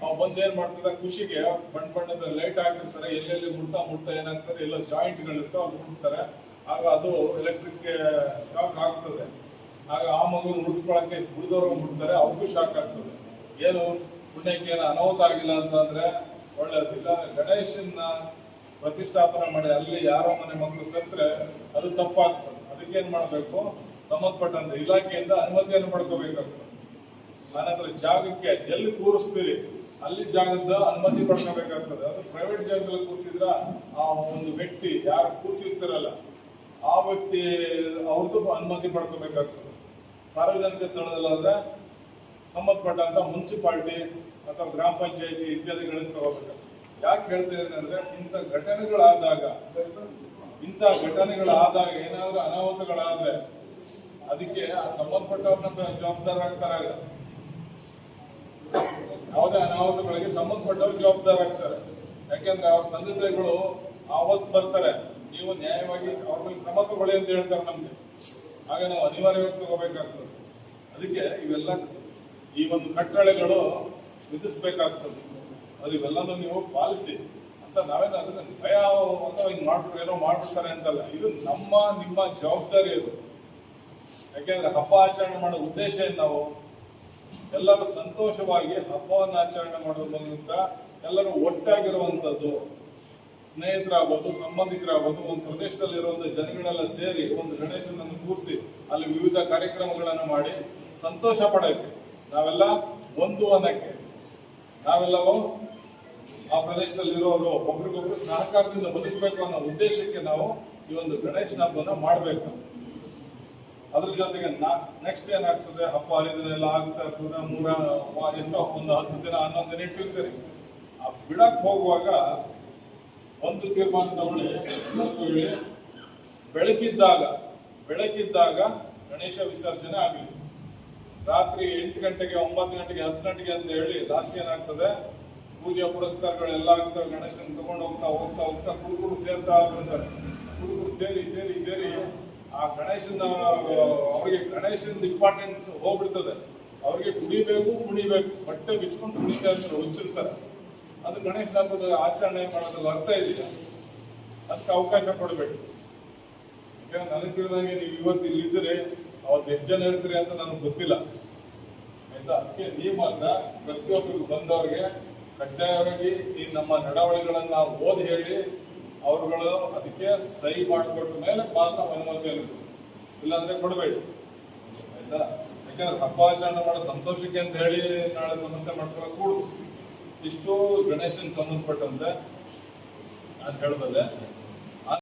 ಅವ್ ಬಂದ್ ಏನ್ ಮಾಡ್ತದೆ, ಖುಷಿಗೆ ಬಣ್ಣದ ಲೈಟ್ ಹಾಕಿರ್ತಾರೆ, ಎಲ್ಲೆಲ್ಲಿ ಮುಟ್ಟ ಏನಾಗ್ತಾರೆ, ಎಲ್ಲ ಜಾಯಿಂಟ್ಗಳಿರ್ತಾವೆ, ಅವ್ರು ಮುಟ್ತಾರೆ. ಆಗ ಅದು ಎಲೆಕ್ಟ್ರಿಕ್ ಶಾಕ್ ಆಗ್ತದೆ. ಆಗ ಆ ಮಗು ಮುಡಿಸ್ಕೊಳಕ್ಕೆ ಉಳಿದವರು ಮುಟ್ತಾರೆ, ಅವ್ರಿಗೂ ಶಾಕ್ ಆಗ್ತದೆ. ಏನು ಪುಣ್ಯಕ್ಕೆ ಏನು ಅನಾಹುತ ಆಗಿಲ್ಲ ಅಂತಂದ್ರೆ ಒಳ್ಳೇದು. ಇಲ್ಲ ಗಣೇಶನ್ನ ಪ್ರತಿಷ್ಠಾಪನೆ ಮಾಡಿ ಅಲ್ಲಿ ಯಾರೋ ಮನೆ ಮಕ್ಕಳು ಸತ್ರೆ ಅದು ತಪ್ಪಾಗ್ತದೆ. ಅದಕ್ಕೇನ್ ಮಾಡ್ಬೇಕು, ಸಂಬಂಧಪಟ್ಟಂತ ಇಲಾಖೆಯಿಂದ ಅನುಮತಿಯನ್ನು ಪಡ್ಕೋಬೇಕಾಗ್ತದೆ. ಆನಂತರ ಜಾಗಕ್ಕೆ ಎಲ್ಲಿ ಕೂರಿಸ್ತೀರಿ ಅಲ್ಲಿ ಜಾಗದ ಅನುಮತಿ ಪಡ್ಕೋಬೇಕಾಗ್ತದೆ. ಅದು ಪ್ರೈವೇಟ್ ಜಾಗದಲ್ಲಿ ಕೂರಿಸಿದ್ರ ಆ ಒಂದು ವ್ಯಕ್ತಿ ಯಾರು ಕೂರಿಸಿರ್ತಾರಲ್ಲ ಆ ವ್ಯಕ್ತಿ ಅವ್ರದ್ದು ಅನುಮತಿ ಪಡ್ಕೋಬೇಕಾಗ್ತದೆ. ಸಾರ್ವಜನಿಕ ಸ್ಥಳದಲ್ಲಾದ್ರೆ ಸಂಬಂಧಪಟ್ಟಂತ ಮುನ್ಸಿಪಾಲಿಟಿ ಅಥವಾ ಗ್ರಾಮ ಪಂಚಾಯತಿ ಇತ್ಯಾದಿಗಳನ್ನು ತಗೋಬೇಕಾಗ್ತದೆ. ಯಾಕೆ ಹೇಳ್ತಾ ಇದ್ದೀನಿ ಅಂದ್ರೆ ಇಂಥ ಘಟನೆಗಳಾದಾಗ ಏನಾದ್ರೂ ಅನಾಹುತಗಳಾದ್ರೆ ಅದಕ್ಕೆ ಆ ಸಂಬಂಧಪಟ್ಟವ್ರನ್ನ ಜವಾಬ್ದಾರರಾಗ್ತಾರೆ. ಯಾವುದೇ ಅನಾಹುತಗಳಿಗೆ ಸಂಬಂಧಪಟ್ಟವ್ರು ಜವಾಬ್ದಾರರಾಗ್ತಾರೆ. ಯಾಕೆಂದ್ರೆ ಅವ್ರ ತಂದೆ ತಾಯಿಗಳು ಆವತ್ತು ಬರ್ತಾರೆ, ನೀವು ನ್ಯಾಯವಾಗಿ ಅವ್ರ ಮೇಲೆ ಕ್ರಮ ತಗೊಳ್ಳಿ ಅಂತ ಹೇಳ್ತಾರೆ ನಮ್ಗೆ. ಆಗ ನಾವು ಅನಿವಾರ್ಯವಾಗಿ ತಗೋಬೇಕಾಗ್ತದೆ. ಅದಕ್ಕೆ ಇವೆಲ್ಲ ಈ ಒಂದು ಕಟ್ಟಳೆಗಳು ವಿಧಿಸ್ಬೇಕಾಗ್ತದೆ. ಅದು ಇವೆಲ್ಲನೂ ನೀವು ಪಾಲಿಸಿ ಅಂತ ನಾವೇನು ಅದನ್ನ ಭಯ ಅಥವಾ ಹಿಂಗ್ ಮಾಡ್ಬಿಟ್ಟು ಏನೋ ಮಾಡ್ಬಿಡ್ತಾರೆ ಅಂತಲ್ಲ. ಇದು ನಿಮ್ಮ ಜವಾಬ್ದಾರಿ ಅದು. ಯಾಕೆಂದ್ರೆ ಹಬ್ಬ ಆಚರಣೆ ಮಾಡೋ ಉದ್ದೇಶ ಏನು, ನಾವು ಎಲ್ಲರೂ ಸಂತೋಷವಾಗಿ ಹಬ್ಬವನ್ನು ಆಚರಣೆ ಮಾಡೋದ್ರ ಮೂಲಕ ಎಲ್ಲರೂ ಒಟ್ಟಾಗಿರುವಂತದ್ದು, ಸ್ನೇಹಿತರಾಗ್ಬೋದು, ಸಂಬಂಧಿಕರಾಗ್ಬೋದು, ಒಂದು ಪ್ರದೇಶದಲ್ಲಿರುವಂತ ಜನಗಳೆಲ್ಲ ಸೇರಿ ಒಂದು ಗಣೇಶನನ್ನು ಕೂರಿಸಿ ಅಲ್ಲಿ ವಿವಿಧ ಕಾರ್ಯಕ್ರಮಗಳನ್ನು ಮಾಡಿ ಸಂತೋಷ ಪಡೋಕೆ, ನಾವೆಲ್ಲ ಒಂದು ಅನ್ನಕ್ಕೆ, ನಾವೆಲ್ಲವೂ ಆ ಪ್ರದೇಶದಲ್ಲಿರೋರು ಒಬ್ರಿಗೊಬ್ರು ಸಹಕಾರದಿಂದ ಬದುಕಬೇಕು ಅನ್ನೋ ಉದ್ದೇಶಕ್ಕೆ ನಾವು ಈ ಒಂದು ಗಣೇಶನ ಹಬ್ಬನ ಮಾಡಬೇಕು. ಅದ್ರ ಜೊತೆಗೆ ನೆಕ್ಸ್ಟ್ ಏನಾಗ್ತದೆ, ಹಬ್ಬ ಹರಿದಿನ ಎಲ್ಲ ಆಗ್ತಾ ಇರ್ತದೆ. ಎಷ್ಟೋ ಒಂದು 10 ದಿನ 11 ದಿನ ಇಟ್ಟಿರ್ತೀರಿ. ಆ ಬಿಡಕ್ ಹೋಗುವಾಗ ಒಂದು ತೀರ್ಮಾನ ತಗೊಳ್ಳಿ, ಹೇಳಿ, ಬೆಳಕಿದ್ದಾಗ ಗಣೇಶ ವಿಸರ್ಜನೆ ಆಗಲಿ. ರಾತ್ರಿ 8 ಗಂಟೆಗೆ 9 ಗಂಟೆಗೆ 10 ಗಂಟೆಗೆ ಅಂತ ಹೇಳಿ ರಾತ್ರಿ ಏನಾಗ್ತದೆ, ಪೂಜೆ ಪುರಸ್ಕಾರಗಳೆಲ್ಲ ಆಗ್ತವೆ. ಗಣೇಶನ ತಗೊಂಡು ಹೋಗ್ತಾ ಹುಡುಗರು ಸೇರ್ತಾ ಬರ್ತಾರೆ. ಹುಡುಗರು ಸೇರಿ ಆ ಗಣೇಶನ ಅವ್ರಿಗೆ ಗಣೇಶನ ಇಂಪಾರ್ಟೆನ್ಸ್ ಹೋಗ್ಬಿಡ್ತದೆ. ಅವ್ರಿಗೆ ಕುಣಿಬೇಕು ಬಟ್ಟೆ ಬಿಚ್ಕೊಂಡು ಕುಣಿತಾ ಇರ್ತಾರೆ, ಹುಚ್ಚಿರ್ತಾರೆ. ಅದು ಗಣೇಶನ ಹಬ್ಬದ ಆಚರಣೆ ಮಾಡೋದ್ರಲ್ಲಿ ಅರ್ಥ ಇದೆಯಾ? ಅದಕ್ಕೆ ಅವಕಾಶ ಕೊಡಬೇಕು. ಯಾಕಂದ್ರೆ ನನಗೆ ತಿಳಿದಂಗೆ ನೀವು ಇವತ್ತು ಇಲ್ಲಿದ್ದರೆ ಅವತ್ತು ಎಷ್ಟು ಜನ ಇರ್ತೀರಿ ಅಂತ ನನಗೆ ಗೊತ್ತಿಲ್ಲ, ಆಯ್ತಾ? ಅದಕ್ಕೆ ನೀವು ಮಾತ್ರ ಪ್ರತಿಯೊಬ್ಬರಿಗೂ ಬಂದವ್ರಿಗೆ ಕಡ್ಡಾಯವಾಗಿ ಈ ನಮ್ಮ ನಡವಳಿಕೆಗಳನ್ನ ಓದಿ ಹೇಳಿ ಅವರುಗಳು ಅದಕ್ಕೆ ಸಹಿ ಮಾಡಿಕೊಟ್ಟ ಮೇಲೆ ಮಾತ್ರ ಅನುಮತಿಯನ್ನು, ಇಲ್ಲಾಂದ್ರೆ ಕೊಡಬೇಡಿ, ಆಯ್ತಾ? ಯಾಕಂದ್ರೆ ಹಬ್ಬ ಆಚರಣೆ ಮಾಡೋ ಸಂತೋಷಕ್ಕೆ ಅಂತ ಹೇಳಿ ನಾಳೆ ಸಮಸ್ಯೆ ಮಾಡ್ಕೊಳ್ಳೋ ಕೂಡುದು. ಇಷ್ಟು ಗಣೇಶನ್ ಸಂಬಂಧಪಟ್ಟಂತೆ ನಾನು ಹೇಳ್ಬಲ್ಲೆ.